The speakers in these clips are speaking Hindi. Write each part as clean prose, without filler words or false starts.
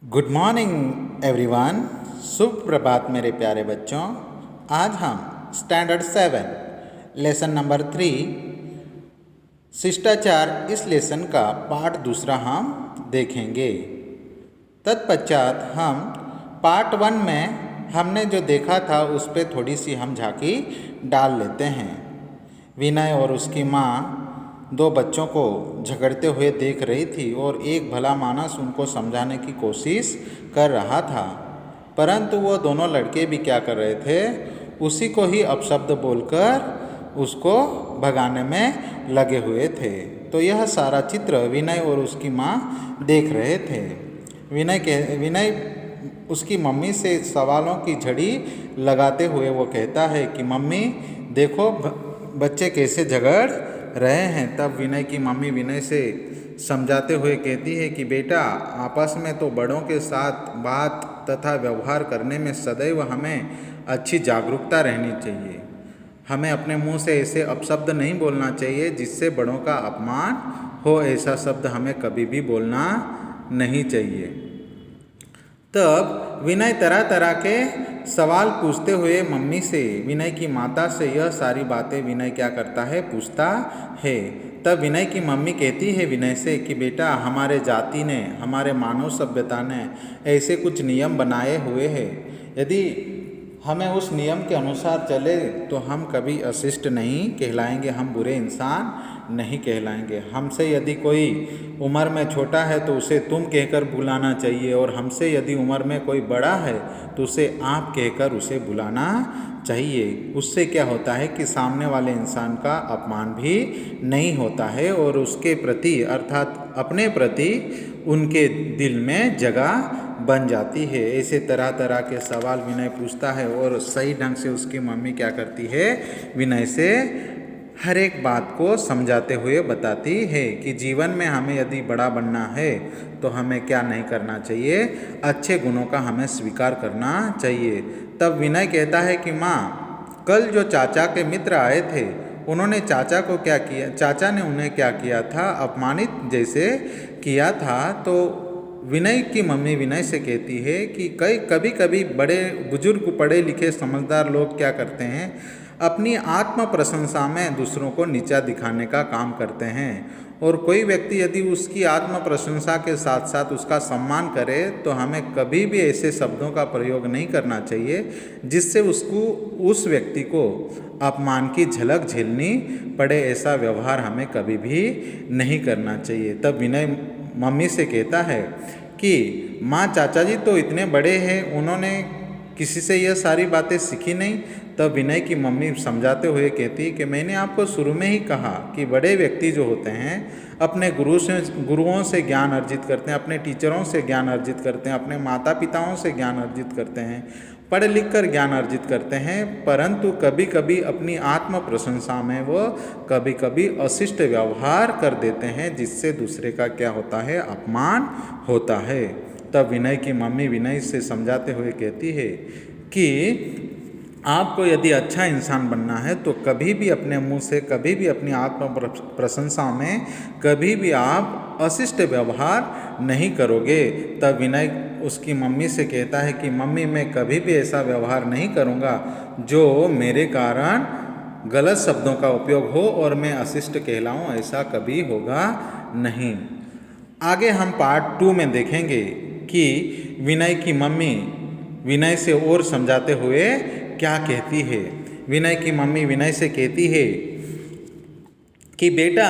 Good morning everyone. शुभ प्रभात मेरे प्यारे बच्चों। आज हम स्टैंडर्ड 7 लेसन नंबर 3 शिष्टाचार इस लेसन का पार्ट दूसरा हम देखेंगे। तत्पश्चात हम पार्ट 1 में हमने जो देखा था उस पर थोड़ी सी हम झांकी डाल लेते हैं। विनय और उसकी माँ दो बच्चों को झगड़ते हुए देख रही थी और एक भला मानस उनको समझाने की कोशिश कर रहा था, परंतु वो दोनों लड़के भी क्या कर रहे थे, उसी को ही अपशब्द बोलकर उसको भगाने में लगे हुए थे। तो यह सारा चित्र विनय और उसकी माँ देख रहे थे। विनय उसकी मम्मी से सवालों की झड़ी लगाते हुए वो कहता है कि मम्मी देखो बच्चे कैसे झगड़ रहे हैं। तब विनय की मम्मी विनय से समझाते हुए कहती है कि बेटा आपस में तो बड़ों के साथ बात तथा व्यवहार करने में सदैव हमें अच्छी जागरूकता रहनी चाहिए। हमें अपने मुंह से ऐसे अपशब्द नहीं बोलना चाहिए जिससे बड़ों का अपमान हो। ऐसा शब्द हमें कभी भी बोलना नहीं चाहिए। तब विनय तरह तरह के सवाल पूछते हुए मम्मी से, विनय की माता से यह सारी बातें विनय क्या करता है, पूछता है। तब विनय की मम्मी कहती है विनय से कि बेटा हमारे जाति ने, हमारे मानव सभ्यता ने ऐसे कुछ नियम बनाए हुए हैं। यदि हमें उस नियम के अनुसार चले तो हम कभी अशिष्ट नहीं कहलाएंगे, हम बुरे इंसान नहीं कहलाएंगे। हमसे यदि कोई उम्र में छोटा है तो उसे तुम कहकर बुलाना चाहिए, और हमसे यदि उम्र में कोई बड़ा है तो उसे आप कहकर उसे बुलाना चाहिए। उससे क्या होता है कि सामने वाले इंसान का अपमान भी नहीं होता है और उसके प्रति अर्थात अपने प्रति उनके दिल में जगह बन जाती है। ऐसे तरह तरह के सवाल विनय पूछता है और सही ढंग से उसकी मम्मी क्या करती है, विनय से हर एक बात को समझाते हुए बताती है कि जीवन में हमें यदि बड़ा बनना है तो हमें क्या नहीं करना चाहिए, अच्छे गुणों का हमें स्वीकार करना चाहिए। तब विनय कहता है कि माँ कल जो चाचा के मित्र आए थे उन्होंने चाचा को क्या किया, चाचा ने उन्हें क्या किया था, अपमानित जैसे किया था। तो विनय की मम्मी विनय से कहती है कि कभी कभी बड़े बुजुर्ग पढ़े लिखे समझदार लोग क्या करते हैं, अपनी आत्म प्रशंसा में दूसरों को नीचा दिखाने का काम करते हैं। और कोई व्यक्ति यदि उसकी आत्म प्रशंसा के साथ साथ उसका सम्मान करे तो हमें कभी भी ऐसे शब्दों का प्रयोग नहीं करना चाहिए जिससे उस व्यक्ति को अपमान की झलक झेलनी पड़े। ऐसा व्यवहार हमें कभी भी नहीं करना चाहिए। तब विनय मम्मी से कहता है कि माँ चाचा जी तो इतने बड़े हैं, उन्होंने किसी से यह सारी बातें सीखी नहीं। तब विनय की मम्मी समझाते हुए कहती कि मैंने आपको शुरू में ही कहा कि बड़े व्यक्ति जो होते हैं अपने गुरुओं से ज्ञान अर्जित करते हैं, अपने टीचरों से ज्ञान अर्जित करते हैं, अपने माता पिताओं से ज्ञान अर्जित करते हैं, पढ़ लिख कर ज्ञान अर्जित करते हैं, परंतु कभी कभी अपनी आत्म प्रशंसा में वो कभी कभी अशिष्ट व्यवहार कर देते हैं जिससे दूसरे का क्या होता है, अपमान होता है। तब विनय की मम्मी विनय से समझाते हुए कहती है कि आपको यदि अच्छा इंसान बनना है तो कभी भी अपने मुंह से, कभी भी अपनी आत्म प्रशंसा में कभी भी आप अशिष्ट व्यवहार नहीं करोगे। तब विनय उसकी मम्मी से कहता है कि मम्मी मैं कभी भी ऐसा व्यवहार नहीं करूँगा जो मेरे कारण गलत शब्दों का उपयोग हो और मैं अशिष्ट कहलाऊँ, ऐसा कभी होगा नहीं। आगे हम पार्ट 2 में देखेंगे कि विनय की मम्मी विनय से और समझाते हुए क्या कहती है। विनय की मम्मी विनय से कहती है कि बेटा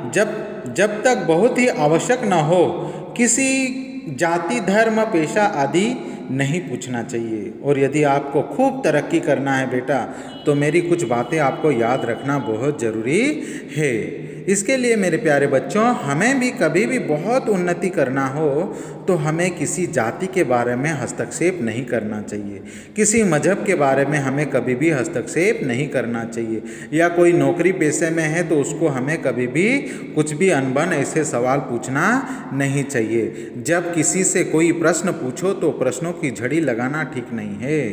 जब तक बहुत ही आवश्यक न हो किसी जाति धर्म पेशा आदि नहीं पूछना चाहिए। और यदि आपको खूब तरक्की करना है बेटा तो मेरी कुछ बातें आपको याद रखना बहुत ज़रूरी है। इसके लिए मेरे प्यारे बच्चों हमें भी कभी भी बहुत उन्नति करना हो तो हमें किसी जाति के बारे में हस्तक्षेप नहीं करना चाहिए, किसी मजहब के बारे में हमें कभी भी हस्तक्षेप नहीं करना चाहिए, या कोई नौकरी पेशे में है तो उसको हमें कभी भी कुछ भी अनबन ऐसे सवाल पूछना नहीं चाहिए। जब किसी से कोई प्रश्न पूछो तो प्रश्नों की झड़ी लगाना ठीक नहीं है।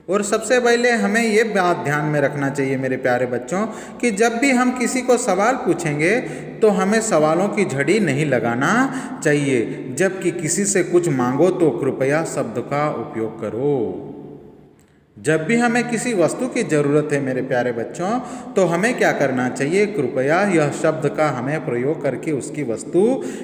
और सबसे पहले हमें ये बात ध्यान में रखना चाहिए मेरे प्यारे बच्चों कि जब भी हम किसी को सवाल पूछेंगे तो हमें सवालों की झड़ी नहीं लगाना चाहिए। जबकि किसी से कुछ मांगो तो कृपया शब्द का उपयोग करो। जब भी हमें किसी वस्तु की ज़रूरत है मेरे प्यारे बच्चों तो हमें क्या करना चाहिए, कृपया यह शब्द का हमें प्रयोग करके उसकी वस्तु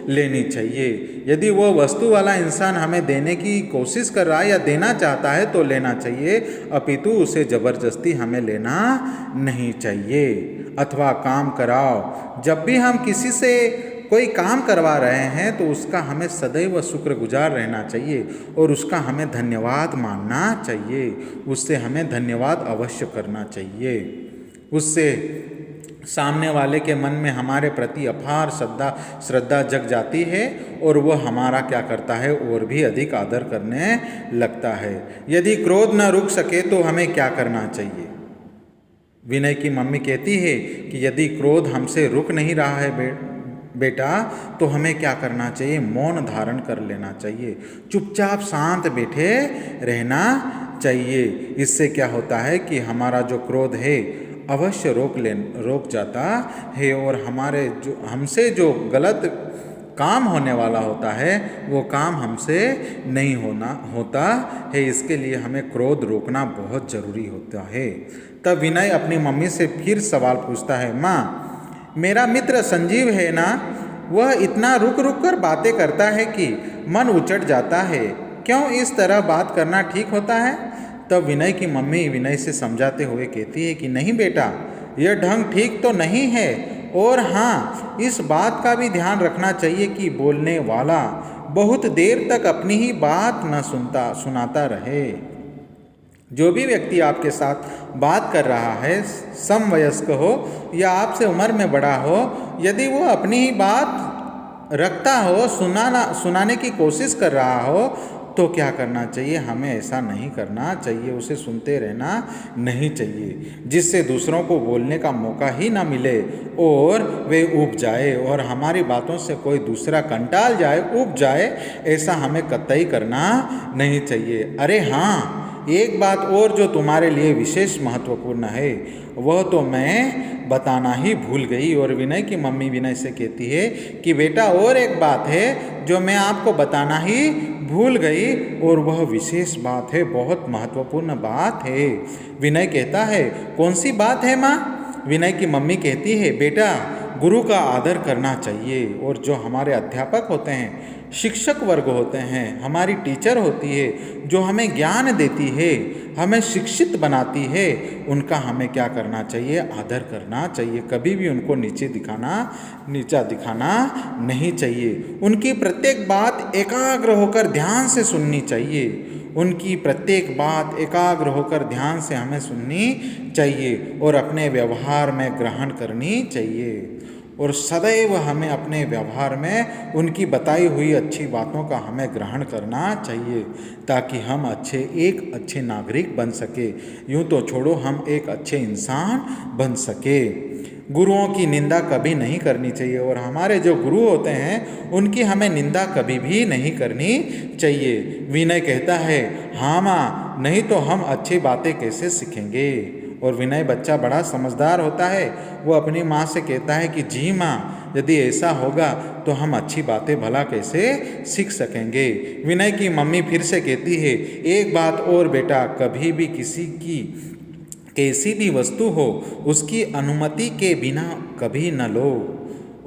लेनी चाहिए। यदि वो वस्तु वाला इंसान हमें देने की कोशिश कर रहा है या देना चाहता है तो लेना चाहिए, अपितु उसे ज़बरदस्ती हमें लेना नहीं चाहिए। अथवा काम कराओ, जब भी हम किसी से कोई काम करवा रहे हैं तो उसका हमें सदैव शुक्रगुजार रहना चाहिए और उसका हमें धन्यवाद मानना चाहिए। उससे हमें धन्यवाद अवश्य करना चाहिए। उससे सामने वाले के मन में हमारे प्रति अपार श्रद्धा जग जाती है और वह हमारा क्या करता है, और भी अधिक आदर करने लगता है। यदि क्रोध न रुक सके तो हमें क्या करना चाहिए। विनय की मम्मी कहती है कि यदि क्रोध हमसे रुक नहीं रहा है बेटा तो हमें क्या करना चाहिए, मौन धारण कर लेना चाहिए, चुपचाप शांत बैठे रहना चाहिए। इससे क्या होता है कि हमारा जो क्रोध है अवश्य रोक जाता है और हमारे हमसे जो गलत काम होने वाला होता है वो काम हमसे नहीं होता है। इसके लिए हमें क्रोध रोकना बहुत ज़रूरी होता है। तब विनय अपनी मम्मी से फिर सवाल पूछता है, माँ मेरा मित्र संजीव है ना, वह इतना रुक रुक कर बातें करता है कि मन उचट जाता है, क्यों इस तरह बात करना ठीक होता है। तब विनय की मम्मी विनय से समझाते हुए कहती है कि नहीं बेटा, यह ढंग ठीक तो नहीं है, और हाँ इस बात का भी ध्यान रखना चाहिए कि बोलने वाला बहुत देर तक अपनी ही बात न सुनाता रहे। जो भी व्यक्ति आपके साथ बात कर रहा है, समवयस्क हो या आपसे उम्र में बड़ा हो, यदि वो अपनी ही बात रखता हो, सुनाने की कोशिश कर रहा हो तो क्या करना चाहिए, हमें ऐसा नहीं करना चाहिए, उसे सुनते रहना नहीं चाहिए, जिससे दूसरों को बोलने का मौका ही ना मिले और वे ऊब जाए और हमारी बातों से कोई दूसरा कंटाल जाए, ऊब जाए, ऐसा हमें कतई करना नहीं चाहिए। अरे हाँ, एक बात और जो तुम्हारे लिए विशेष महत्वपूर्ण है वह तो मैं बताना ही भूल गई। और विनय की मम्मी विनय से कहती है कि बेटा और एक बात है जो मैं आपको बताना ही भूल गई और वह विशेष बात है, बहुत महत्वपूर्ण बात है। विनय कहता है कौन सी बात है माँ। विनय की मम्मी कहती है बेटा गुरु का आदर करना चाहिए और जो हमारे अध्यापक होते हैं, शिक्षक वर्ग होते हैं, हमारी टीचर होती है जो हमें ज्ञान देती है, हमें शिक्षित बनाती है, उनका हमें क्या करना चाहिए, आदर करना चाहिए। कभी भी उनको नीचा दिखाना नहीं चाहिए। उनकी प्रत्येक बात एकाग्र होकर ध्यान से सुननी चाहिए। उनकी प्रत्येक बात एकाग्र होकर ध्यान से हमें सुननी चाहिए और अपने व्यवहार में ग्रहण करनी चाहिए। और सदैव हमें अपने व्यवहार में उनकी बताई हुई अच्छी बातों का हमें ग्रहण करना चाहिए ताकि हम एक अच्छे नागरिक बन सके। यूँ तो छोड़ो, हम एक अच्छे इंसान बन सके। गुरुओं की निंदा कभी नहीं करनी चाहिए और हमारे जो गुरु होते हैं उनकी हमें निंदा कभी भी नहीं करनी चाहिए। विनय कहता है हाँ माँ, नहीं तो हम अच्छी बातें कैसे सीखेंगे। और विनय बच्चा बड़ा समझदार होता है, वो अपनी माँ से कहता है कि जी माँ, यदि ऐसा होगा तो हम अच्छी बातें भला कैसे सीख सकेंगे। विनय की मम्मी फिर से कहती है एक बात और बेटा, कभी भी किसी की कैसी भी वस्तु हो उसकी अनुमति के बिना कभी न लो।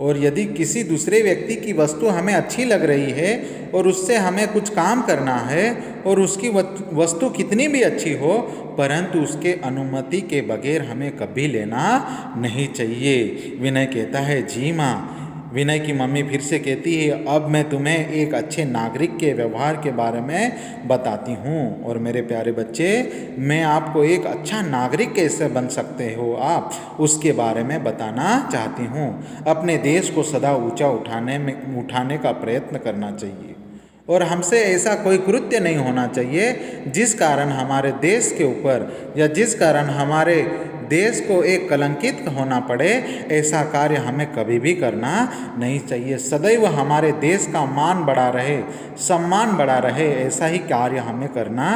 और यदि किसी दूसरे व्यक्ति की वस्तु हमें अच्छी लग रही है और उससे हमें कुछ काम करना है और उसकी वस्तु कितनी भी अच्छी हो, परंतु उसके अनुमति के बगैर हमें कभी लेना नहीं चाहिए। विनय कहता है जी माँ। विनय की मम्मी फिर से कहती है अब मैं तुम्हें एक अच्छे नागरिक के व्यवहार के बारे में बताती हूँ। और मेरे प्यारे बच्चे, मैं आपको एक अच्छा नागरिक कैसे बन सकते हो आप, उसके बारे में बताना चाहती हूँ। अपने देश को सदा ऊंचा उठाने का प्रयत्न करना चाहिए और हमसे ऐसा कोई कृत्य नहीं होना चाहिए जिस कारण हमारे देश के ऊपर या जिस कारण हमारे देश को एक कलंकित होना पड़े, ऐसा कार्य हमें कभी भी करना नहीं चाहिए। सदैव हमारे देश का मान बढ़ा रहे, सम्मान बढ़ा रहे, ऐसा ही कार्य हमें करना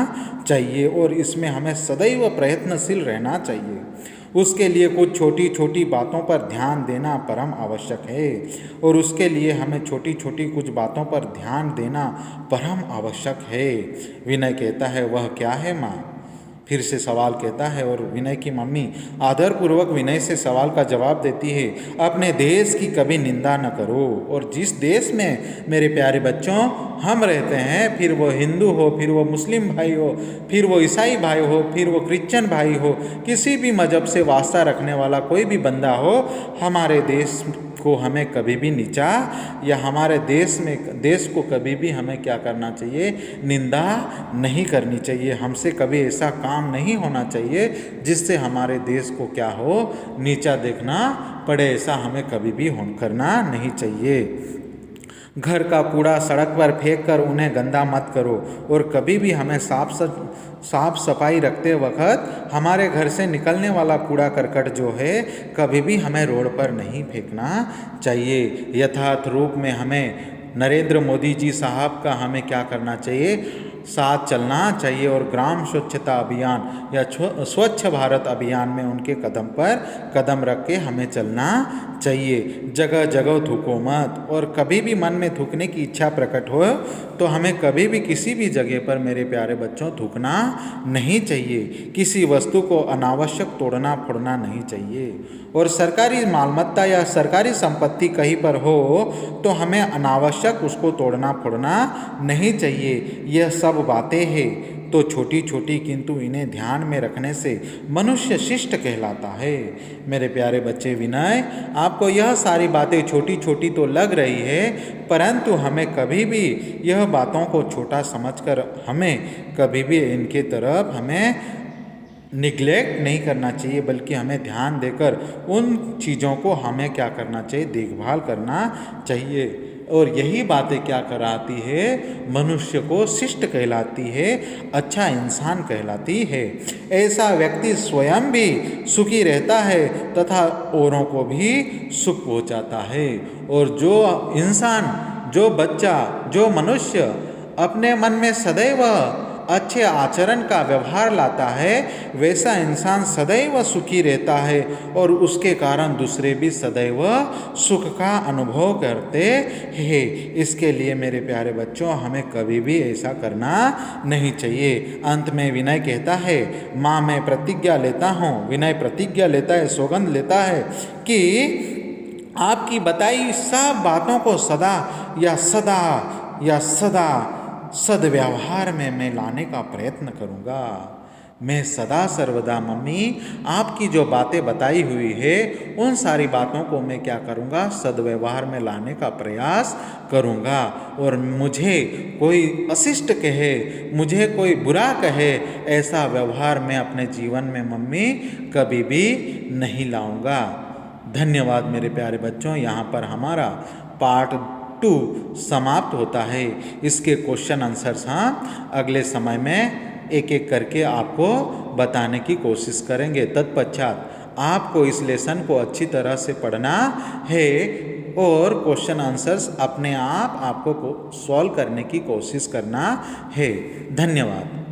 चाहिए और इसमें हमें सदैव प्रयत्नशील रहना चाहिए। उसके लिए कुछ छोटी छोटी बातों पर ध्यान देना परम आवश्यक है और उसके लिए हमें छोटी छोटी कुछ बातों पर ध्यान देना परम आवश्यक है। विनय कहता है वह क्या है माँ? फिर से सवाल कहता है और विनय की मम्मी आदरपूर्वक विनय से सवाल का जवाब देती है, अपने देश की कभी निंदा न करो। और जिस देश में मेरे प्यारे बच्चों हम रहते हैं, फिर वो हिंदू हो, फिर वो मुस्लिम भाई हो, फिर वो ईसाई भाई हो, फिर वो क्रिश्चियन भाई हो, किसी भी मज़हब से वास्ता रखने वाला कोई भी बंदा हो, हमारे देश को हमें कभी भी नीचा या हमारे देश को कभी भी हमें क्या करना चाहिए? निंदा नहीं करनी चाहिए। हमसे कभी ऐसा काम नहीं होना चाहिए जिससे हमारे देश को क्या हो? नीचा देखना पड़े। ऐसा हमें कभी भी करना नहीं चाहिए। घर का कूड़ा सड़क पर फेंक कर उन्हें गंदा मत करो और कभी भी हमें साफ सफाई रखते वक्त हमारे घर से निकलने वाला कूड़ा करकट जो है कभी भी हमें रोड पर नहीं फेंकना चाहिए। यथार्थ रूप में हमें नरेंद्र मोदी जी साहब का हमें क्या करना चाहिए? साथ चलना चाहिए और ग्राम स्वच्छता अभियान या स्वच्छ भारत अभियान में उनके कदम पर कदम रख के हमें चलना चाहिए। जगह जगह थूको मत और कभी भी मन में थूकने की इच्छा प्रकट हो तो हमें कभी भी किसी भी जगह पर मेरे प्यारे बच्चों थूकना नहीं चाहिए। किसी वस्तु को अनावश्यक तोड़ना फोड़ना नहीं चाहिए और सरकारी मालमत्ता या सरकारी संपत्ति कहीं पर हो तो हमें अनावश्यक उसको तोड़ना फोड़ना नहीं चाहिए। यह सब बातें हैं तो छोटी छोटी, किंतु इन्हें ध्यान में रखने से मनुष्य शिष्ट कहलाता है। मेरे प्यारे बच्चे विनय, आपको यह सारी बातें छोटी छोटी तो लग रही है, परंतु हमें कभी भी यह बातों को छोटा समझकर हमें कभी भी इनके तरफ हमें निगलेक्ट नहीं करना चाहिए, बल्कि हमें ध्यान देकर उन चीज़ों को हमें क्या करना चाहिए? देखभाल करना चाहिए। और यही बातें क्या कराती है? मनुष्य को शिष्ट कहलाती है, अच्छा इंसान कहलाती है। ऐसा व्यक्ति स्वयं भी सुखी रहता है तथा औरों को भी सुख पहुंचाता है। और जो इंसान, जो बच्चा, जो मनुष्य अपने मन में सदैव अच्छे आचरण का व्यवहार लाता है, वैसा इंसान सदैव सुखी रहता है और उसके कारण दूसरे भी सदैव सुख का अनुभव करते हैं। इसके लिए मेरे प्यारे बच्चों हमें कभी भी ऐसा करना नहीं चाहिए। अंत में विनय कहता है, माँ मैं प्रतिज्ञा लेता हूँ, विनय प्रतिज्ञा लेता है, सौगंध लेता है कि आपकी बताई सब बातों को सदा सद्व्यवहार में मैं लाने का प्रयत्न करूँगा। मैं सदा सर्वदा मम्मी आपकी जो बातें बताई हुई है उन सारी बातों को मैं क्या करूँगा? सद्व्यवहार में लाने का प्रयास करूँगा। और मुझे कोई अशिष्ट कहे, मुझे कोई बुरा कहे, ऐसा व्यवहार मैं अपने जीवन में मम्मी कभी भी नहीं लाऊँगा। धन्यवाद मेरे प्यारे बच्चों। यहाँ पर हमारा पार्ट 2 समाप्त होता है। इसके क्वेश्चन आंसर्स हम अगले समय में एक एक करके आपको बताने की कोशिश करेंगे। तत्पश्चात आपको इस लेसन को अच्छी तरह से पढ़ना है और क्वेश्चन आंसर्स अपने आप आपको सॉल्व करने की कोशिश करना है। धन्यवाद।